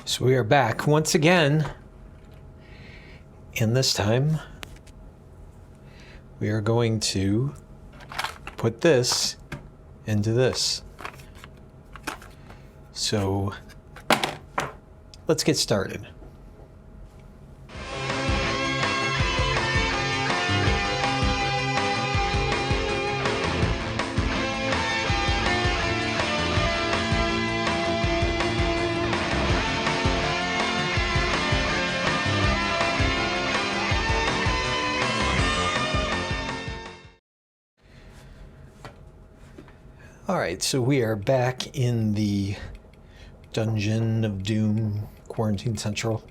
So we are back once again, and this time we are going to put this into this. So let's get started. Alright, so we are back in the Dungeon of Doom Quarantine Central,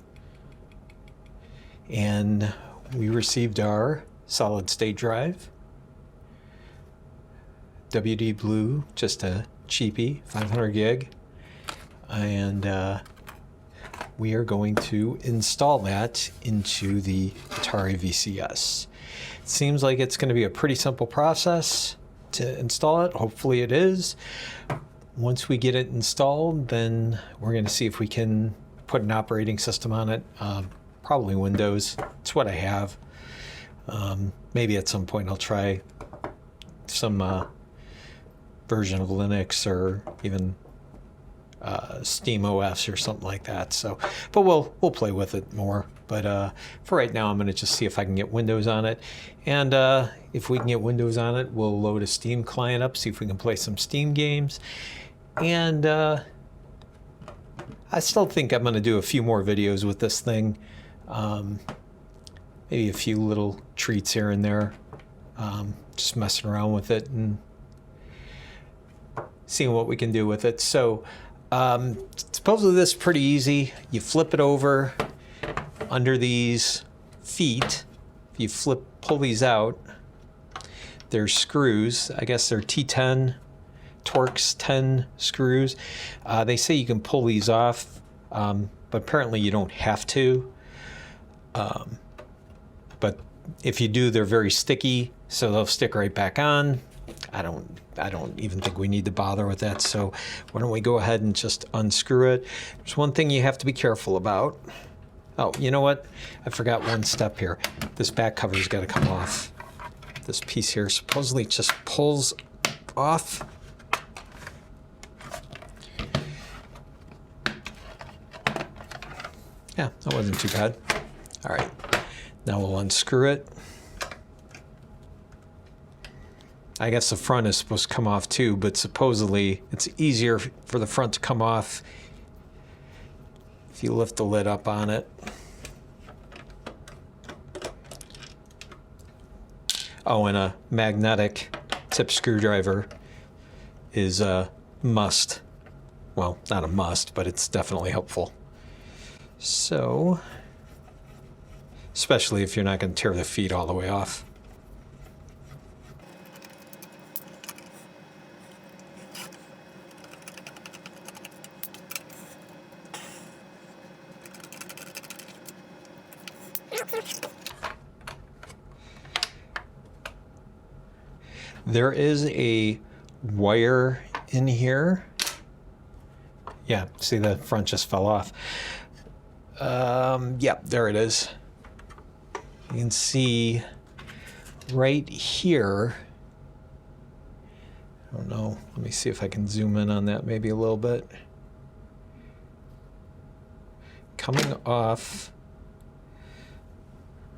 and we received our solid state drive. WD Blue, just a cheapie, 500 gig, and we are going to install that into the Atari VCS. It seems like it's going to be a pretty simple process to install it. Hopefully it is. Once we get it installed, then we're going to see if we can put an operating system on it. Probably Windows. It's what I have. Maybe at some point I'll try some version of Linux or even Steam OS or something like that. So, but we'll play with it more. But for right now, I'm going to just see if I can get Windows on it. And if we can get Windows on it, we'll load a Steam client up, see if we can play some Steam games. And I still think I'm going to do a few more videos with this thing. Maybe a few little treats here and there. Just messing around with it and seeing what we can do with it. So supposedly this is pretty easy. You flip it over under these feet. If you pull these out, there's screws. I guess they're T10 Torx 10 screws. They say you can pull these off, but apparently you don't have to. But if you do, they're very sticky, so they'll stick right back on. I don't even think we need to bother with that. So why don't we go ahead and just unscrew it? There's one thing you have to be careful about. Oh, you know what? I forgot one step here. This back cover's got to come off. This piece here supposedly just pulls off. Yeah, that wasn't too bad. All right, now we'll unscrew it. I guess the front is supposed to come off too, but supposedly it's easier for the front to come off if you lift the lid up on it. Oh, and a magnetic tip screwdriver is a must. Well, not a must, but it's definitely helpful. So, especially if you're not going to tear the feet all the way off. There is a wire in here. Yeah, see the front just fell off. Yeah, there it is. You can see right here. I don't know. Let me see if I can zoom in on that maybe a little bit. Coming off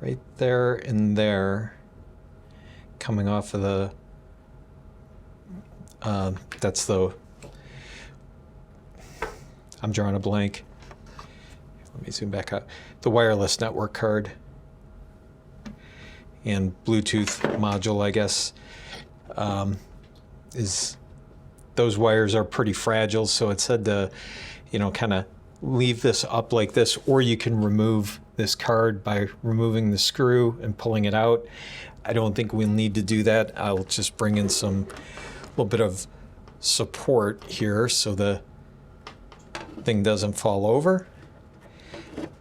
right there and there. Coming off of the that's the, I'm drawing a blank. Let me zoom back up. The wireless network card and Bluetooth module, I guess, is, those wires are pretty fragile. So it said to, you know, kind of leave this up like this, or you can remove this card by removing the screw and pulling it out. I don't think we'll need to do that. I'll just bring in some little bit of support here so the thing doesn't fall over.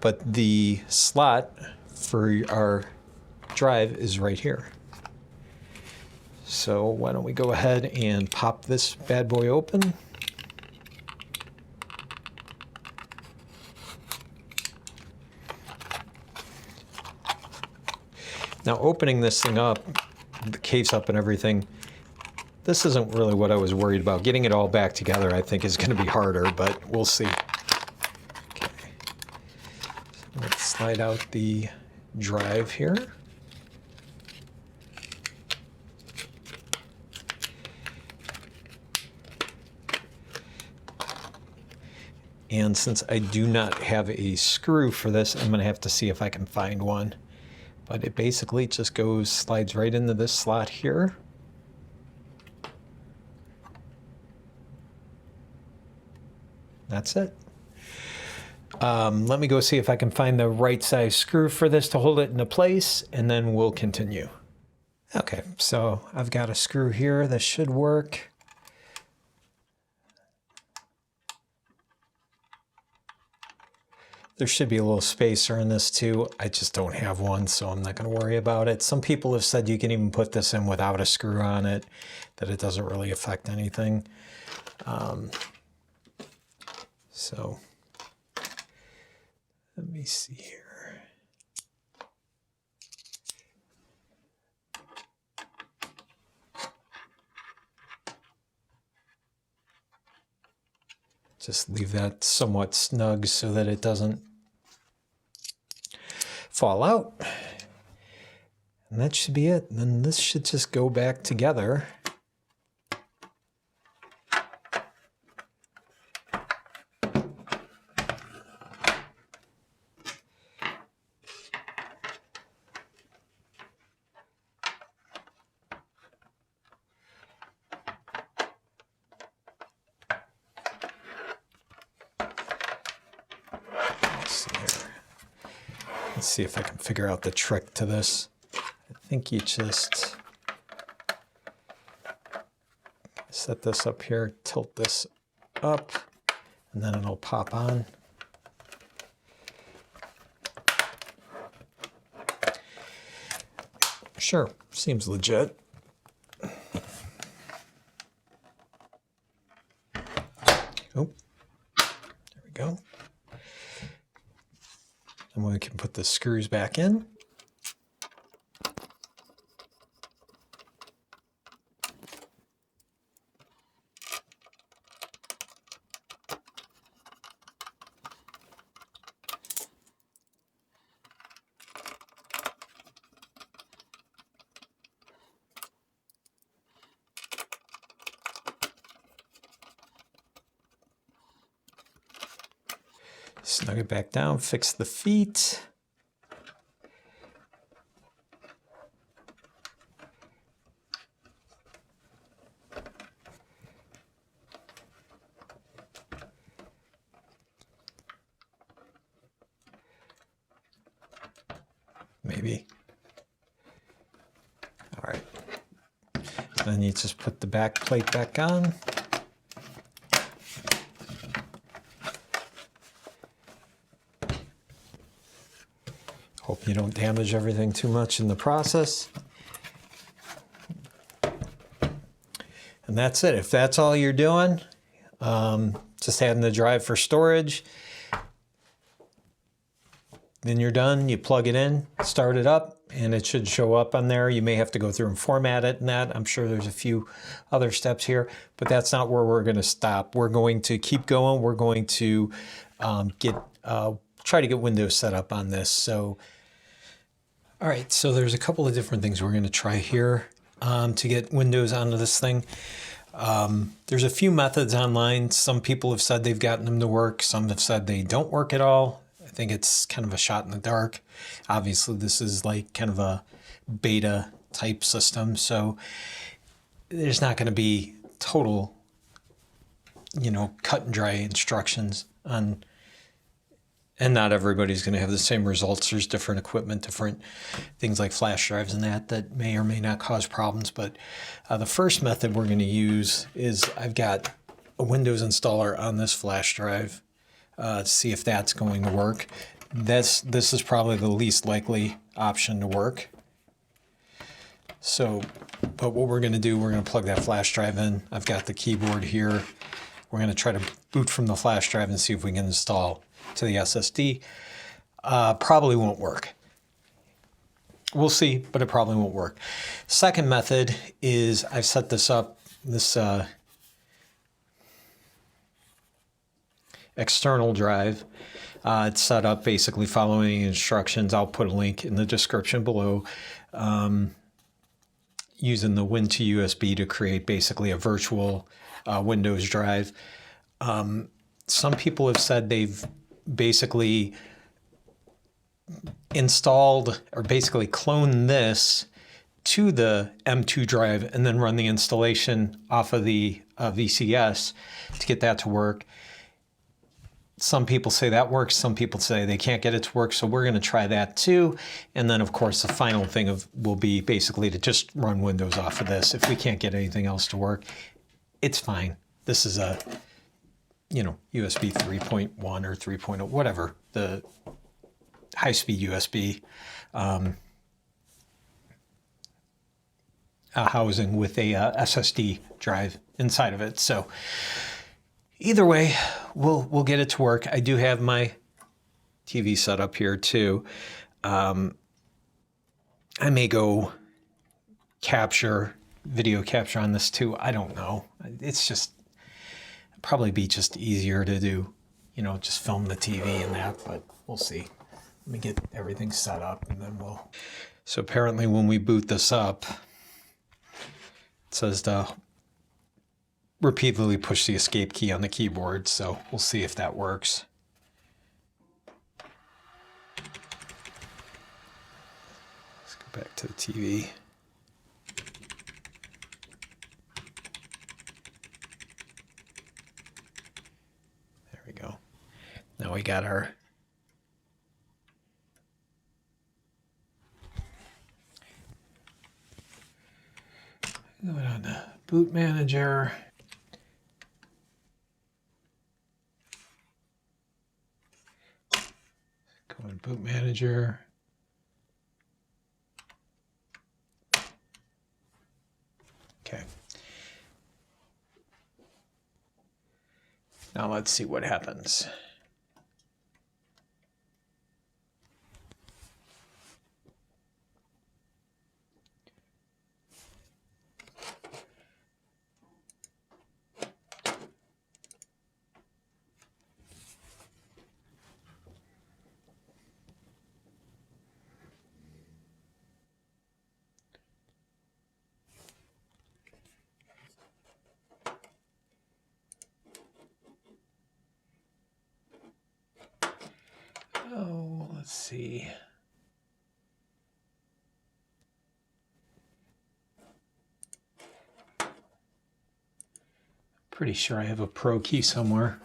But the slot for our drive is right here. So why don't we go ahead and pop this bad boy open. Now opening this thing up, the case up and everything, this isn't really what I was worried about. Getting it all back together I think is going to be harder, but we'll see. Okay. So let's slide out the drive here. And since I do not have a screw for this, I'm going to have to see if I can find one. But it basically just goes, slides right into this slot here. That's it. Let me go see if I can find the right size screw for this to hold it into place, and then we'll continue. Okay, so I've got a screw here that should work. There should be a little spacer in this too. I just don't have one, so I'm not going to worry about it. Some people have said you can even put this in without a screw on it, that it doesn't really affect anything. So let me see here. Just leave that somewhat snug so that it doesn't fall out. And that should be it. And then this should just go back together. Let's see if I can figure out the trick to this. I think you just set this up here, tilt this up, and then it'll pop on. Sure, seems legit. Oh, there we go. And we can put the screws back in. Snug it back down, fix the feet. Maybe. All right. Then you just put the back plate back on. Hope you don't damage everything too much in the process. And that's it. If that's all you're doing, just adding the drive for storage, then you're done. You plug it in, start it up, and it should show up on there. You may have to go through and format it and that. I'm sure there's a few other steps here, but that's not where we're going to stop. We're going to keep going. We're going to try to get Windows set up on this. So, all right, so there's a couple of different things we're going to try here to get Windows onto this thing. There's a few methods online. Some people have said they've gotten them to work. Some have said they don't work at all. I think it's kind of a shot in the dark. Obviously, this is like kind of a beta type system, so there's not going to be total, cut and dry instructions on. And not everybody's going to have the same results. There's different equipment, different things like flash drives and that may or may not cause problems. But the first method we're going to use is I've got a Windows installer on this flash drive to see if that's going to work. This is probably the least likely option to work. So, but what we're going to do, we're going to plug that flash drive in. I've got the keyboard here. We're going to try to boot from the flash drive and see if we can install to the SSD. Probably won't work. We'll see, but it probably won't work. Second method is I've set this up, this external drive. It's set up basically following instructions. I'll put a link in the description below. Using the Win2 USB to create basically a virtual Windows drive. Some people have said they've basically installed or basically cloned this to the M2 drive and then run the installation off of the VCS to get that to work. Some people say that works, some people say they can't get it to work, so we're going to try that too. And then of course the final thing will be basically to just run Windows off of this. If we can't get anything else to work, it's fine. This is a, you know, USB 3.1 or 3.0, whatever, the high-speed USB housing with a SSD drive inside of it. So either way, we'll get it to work. I do have my TV set up here too. I may go video capture on this too. I don't know. It's just probably be just easier to do, you know, just film the TV and that, but we'll see. Let me get everything set up and then we'll. So apparently when we boot this up, it says to repeatedly push the escape key on the keyboard. So we'll see if that works. Let's go back to the TV. There we go. Now we got our going on the boot manager. Go in boot manager. Okay. Now let's see what happens. Oh, let's see. Pretty sure I have a Pro key somewhere.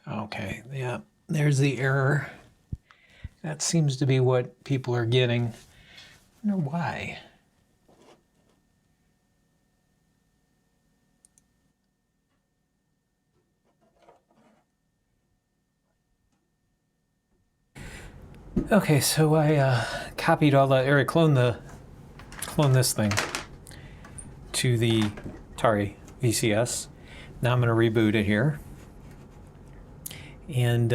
Okay, yeah, there's the error. That seems to be what people are getting. I wonder why. Okay, so I copied all the, or I cloned this thing to the Atari VCS. Now I'm going to reboot it here. And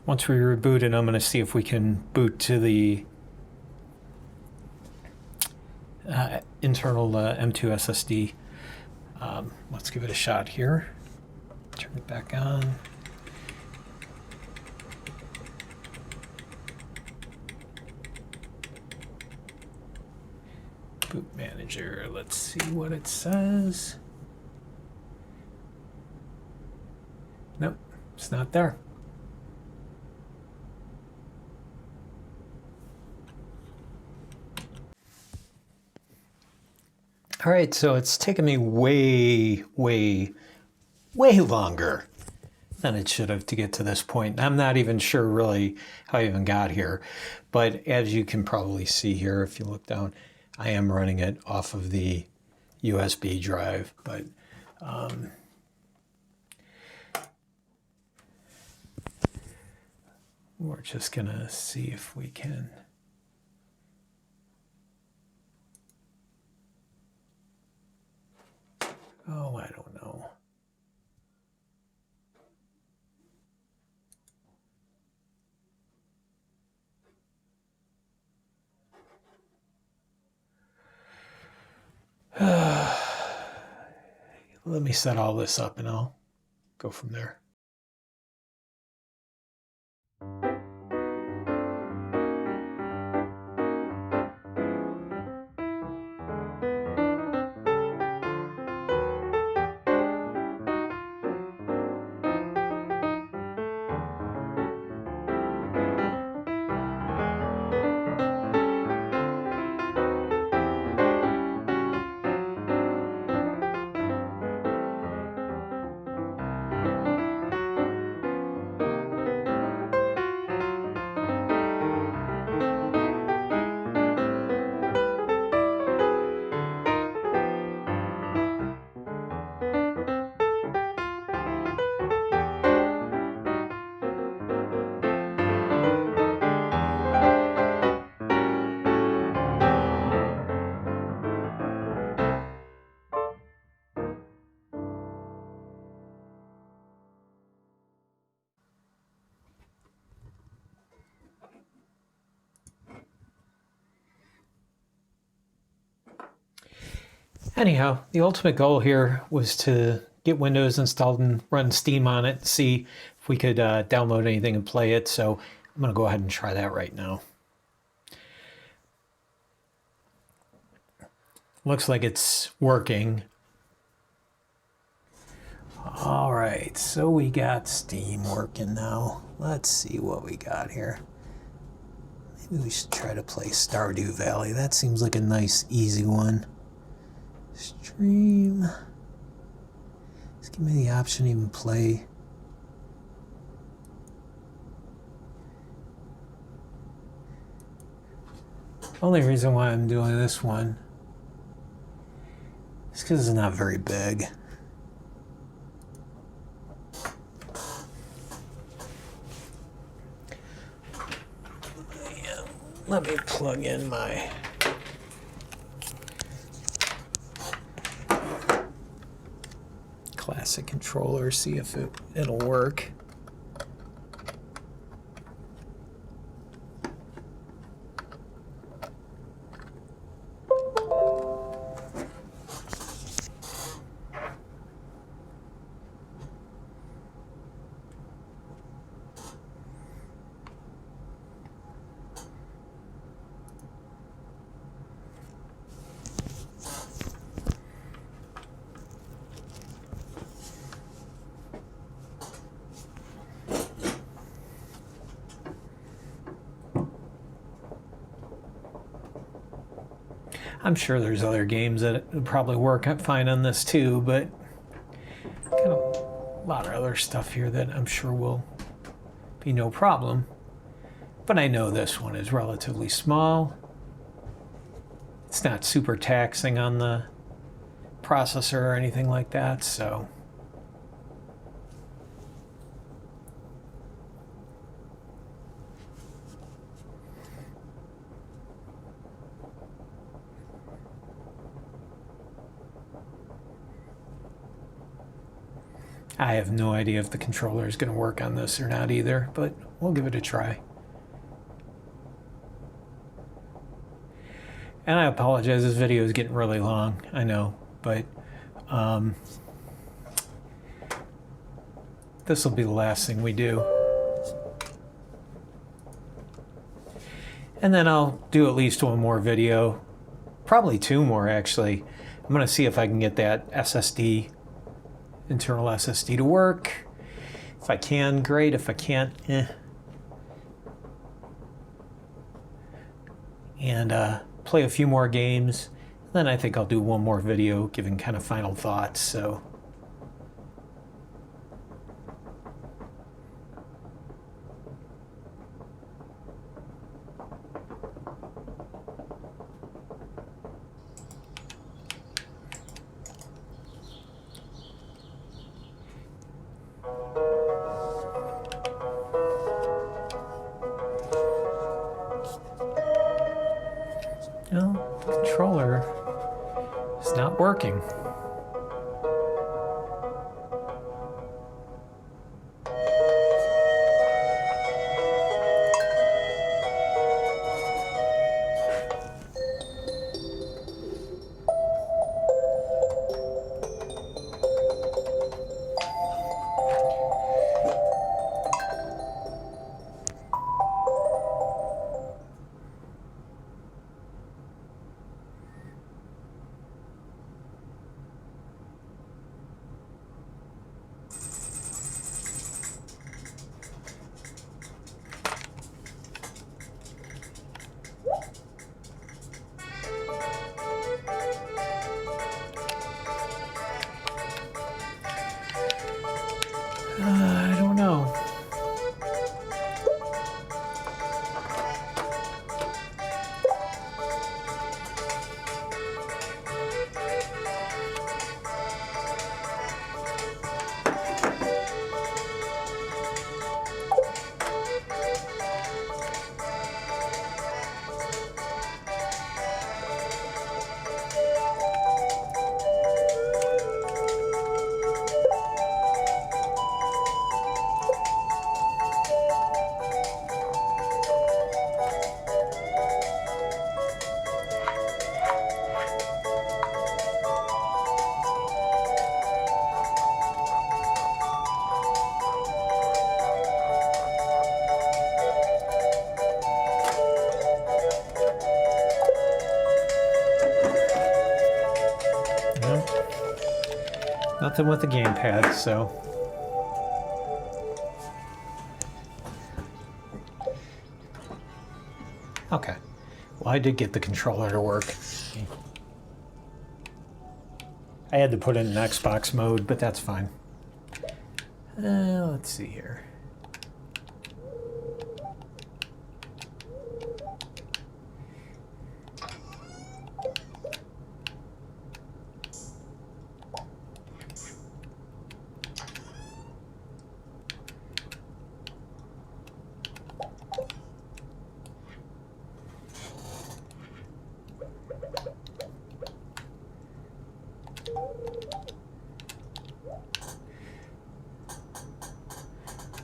once we reboot it, I'm going to see if we can boot to the internal M.2 SSD. Let's give it a shot here. Turn it back on. Boot manager, let's see what it says. Nope, it's not there. All right, so it's taken me way longer than it should have to get to this point. I'm not even sure really how I even got here, but as you can probably see here, if you look down, I am running it off of the USB drive, but we're just gonna see if we can. Oh, I don't know. Let me set all this up and I'll go from there. Anyhow, the ultimate goal here was to get Windows installed and run Steam on it, see if we could download anything and play it. So I'm going to go ahead and try that right now. Looks like it's working. All right, so we got Steam working now. Let's see what we got here. Maybe we should try to play Stardew Valley. That seems like a nice, easy one. Stream. Just give me the option to even play. Only reason why I'm doing this one is because it's not very big. Let me plug in my classic controller, see if it'll work. I'm sure there's other games that would probably work fine on this too, but got a lot of other stuff here that I'm sure will be no problem. But I know this one is relatively small. It's not super taxing on the processor or anything like that, so. I have no idea if the controller is going to work on this or not either, but we'll give it a try. And I apologize, this video is getting really long, I know, but this will be the last thing we do. And then I'll do at least one more video, probably two more actually. I'm going to see if I can get that SSD, internal SSD to work. If I can, great. If I can't, And play a few more games. Then I think I'll do one more video giving kind of final thoughts. So working. I don't know. Nothing with the gamepad, so. Okay. Well, I did get the controller to work. I had to put it in Xbox mode, but that's fine. Let's see here.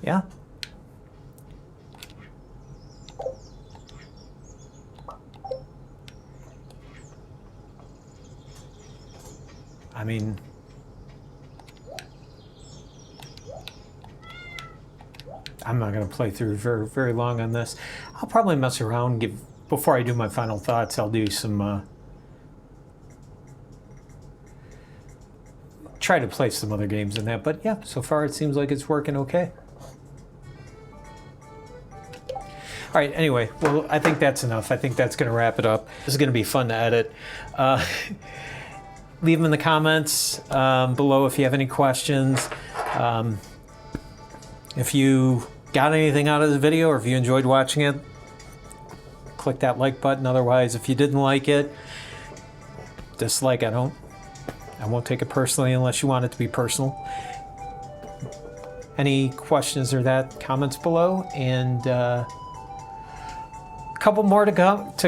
Yeah. I mean, I'm not going to play through very long on this. I'll probably mess around. Before I do my final thoughts, I'll do some try to play some other games in that. But yeah, so far it seems like it's working okay. All right, anyway, well, I think that's enough. I think that's going to wrap it up. This is going to be fun to edit. Leave them in the comments below if you have any questions. If you got anything out of this video or if you enjoyed watching it, click that like button. Otherwise, if you didn't like it, dislike. I won't take it personally unless you want it to be personal. Any questions or comments below, and couple more to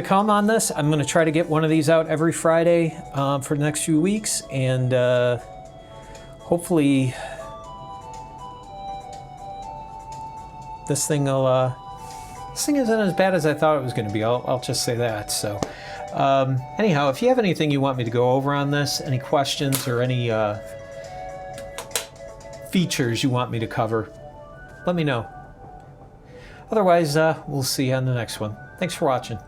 come on this. I'm going to try to get one of these out every Friday for the next few weeks, and hopefully this thing isn't as bad as I thought it was going to be. I'll just say that. So anyhow, if you have anything you want me to go over on this, any questions or any features you want me to cover, let me know. Otherwise, we'll see you on the next one. Thanks for watching.